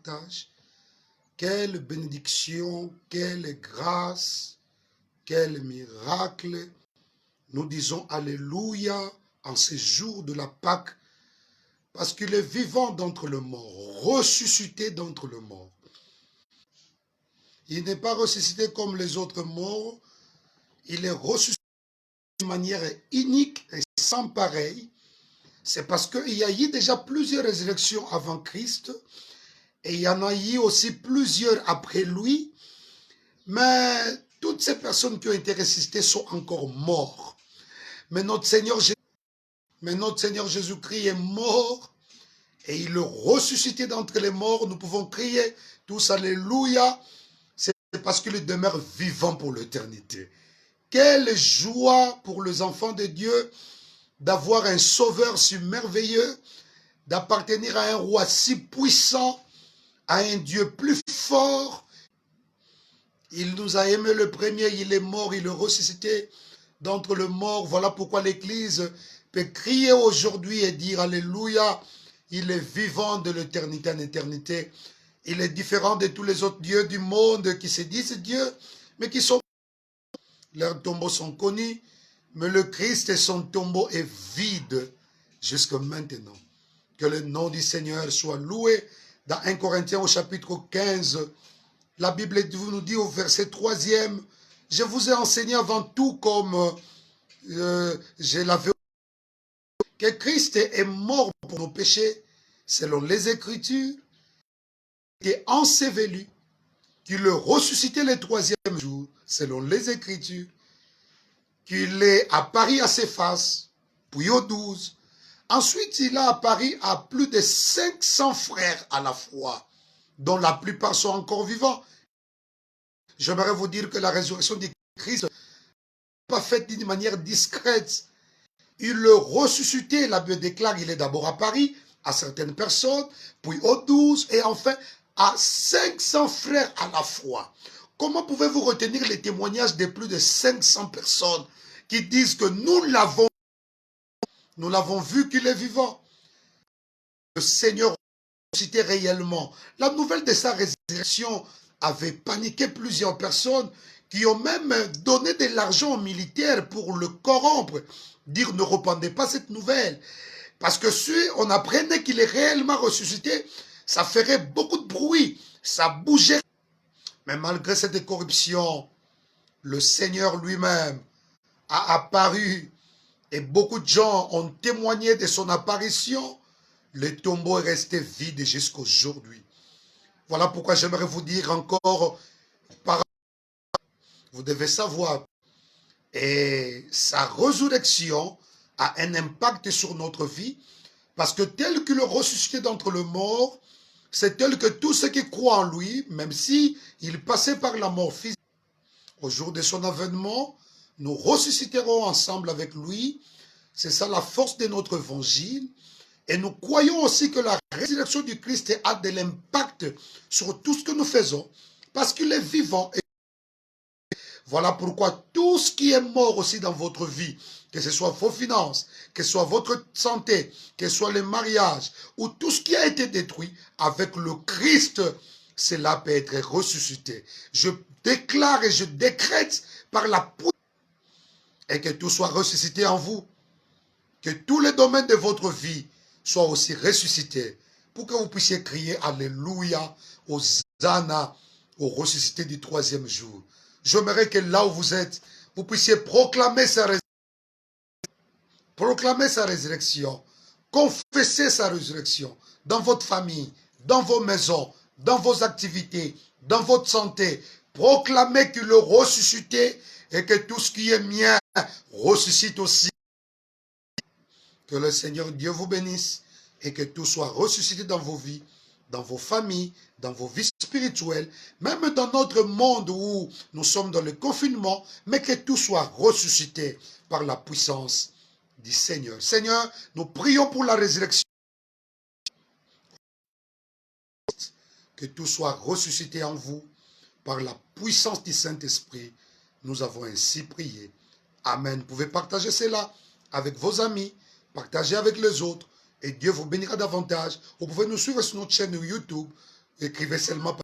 partage. Quelle bénédiction, quelle grâce, quel miracle. Nous disons Alléluia en ces jours de la Pâque, parce qu'il est vivant d'entre les morts, ressuscité d'entre les morts. Il n'est pas ressuscité comme les autres morts, il est ressuscité d'une manière unique et sans pareil. C'est parce qu'il y a eu déjà plusieurs résurrections avant Christ, et il y en a eu aussi plusieurs après lui, mais toutes ces personnes qui ont été ressuscitées sont encore mortes. Mais notre Seigneur Jésus-Christ est mort, et il est ressuscité d'entre les morts. Nous pouvons crier tous Alléluia, c'est parce qu'il demeure vivant pour l'éternité. Quelle joie pour les enfants de Dieu d'avoir un sauveur si merveilleux, d'appartenir à un roi si puissant, à un Dieu plus fort. Il nous a aimé le premier, il est mort, il est ressuscité d'entre les morts. Voilà pourquoi l'Église peut crier aujourd'hui et dire Alléluia, il est vivant de l'éternité en éternité. Il est différent de tous les autres dieux du monde qui se disent Dieu, mais qui sont... Leurs tombeaux sont connus, mais le Christ et son tombeau est vide jusqu'à maintenant. Que le nom du Seigneur soit loué. Dans 1 Corinthiens au chapitre 15, la Bible nous dit au verset 3e, « Je vous ai enseigné avant tout comme je l'avais que Christ est mort pour nos péchés, selon les Écritures, qu'il est enseveli, qu'il est ressuscité le troisième jour, selon les Écritures, qu'il est apparu à ses faces, puis aux 12. Ensuite, il a apparu à plus de 500 frères à la fois, dont la plupart sont encore vivants. J'aimerais vous dire que la résurrection de Christ n'est pas faite d'une manière discrète. Il le ressuscité, la Bible déclare, il est d'abord apparu à certaines personnes, puis aux 12, et enfin à 500 frères à la fois. Comment pouvez-vous retenir les témoignages de plus de 500 personnes qui disent que nous l'avons vu qu'il est vivant? Le Seigneur ressuscité réellement. La nouvelle de sa résurrection avait paniqué plusieurs personnes qui ont même donné de l'argent aux militaires pour le corrompre. Dire ne répandez pas cette nouvelle. Parce que si on apprenait qu'il est réellement ressuscité, ça ferait beaucoup de bruit, ça bougerait. Mais malgré cette corruption, le Seigneur lui-même a apparu et beaucoup de gens ont témoigné de son apparition. Le tombeau est resté vide jusqu'aujourd'hui. Voilà pourquoi j'aimerais vous dire encore, vous devez savoir, et sa résurrection a un impact sur notre vie, parce que tel qu'il est ressuscité d'entre les morts, c'est tel que tous ceux qui croient en lui, même si il passait par la mort physique, au jour de son avènement, nous ressusciterons ensemble avec lui. C'est ça la force de notre évangile. Et nous croyons aussi que la résurrection du Christ a de l'impact sur tout ce que nous faisons, parce qu'il est vivant. Et voilà pourquoi tout ce qui est mort aussi dans votre vie, que ce soit vos finances, que ce soit votre santé, que ce soit les mariages, ou tout ce qui a été détruit, avec le Christ, cela peut être ressuscité. Je déclare et je décrète par la puissance, et que tout soit ressuscité en vous, que tous les domaines de votre vie soient aussi ressuscités, pour que vous puissiez crier Alléluia, Hosanna, au ressuscité du troisième jour. J'aimerais que là où vous êtes, vous puissiez proclamer sa résurrection, confesser sa résurrection dans votre famille, dans vos maisons, dans vos activités, dans votre santé. Proclamez qu'il est ressuscité et que tout ce qui est mien ressuscite aussi. Que le Seigneur Dieu vous bénisse et que tout soit ressuscité dans vos vies, dans vos familles, dans vos vies spirituelles, même dans notre monde où nous sommes dans le confinement, mais que tout soit ressuscité par la puissance du Seigneur. Seigneur, nous prions pour la résurrection. Que tout soit ressuscité en vous par la puissance du Saint-Esprit. Nous avons ainsi prié. Amen. Vous pouvez partager cela avec vos amis, partager avec les autres, et Dieu vous bénira davantage. Vous pouvez nous suivre sur notre chaîne YouTube, Écrivez seulement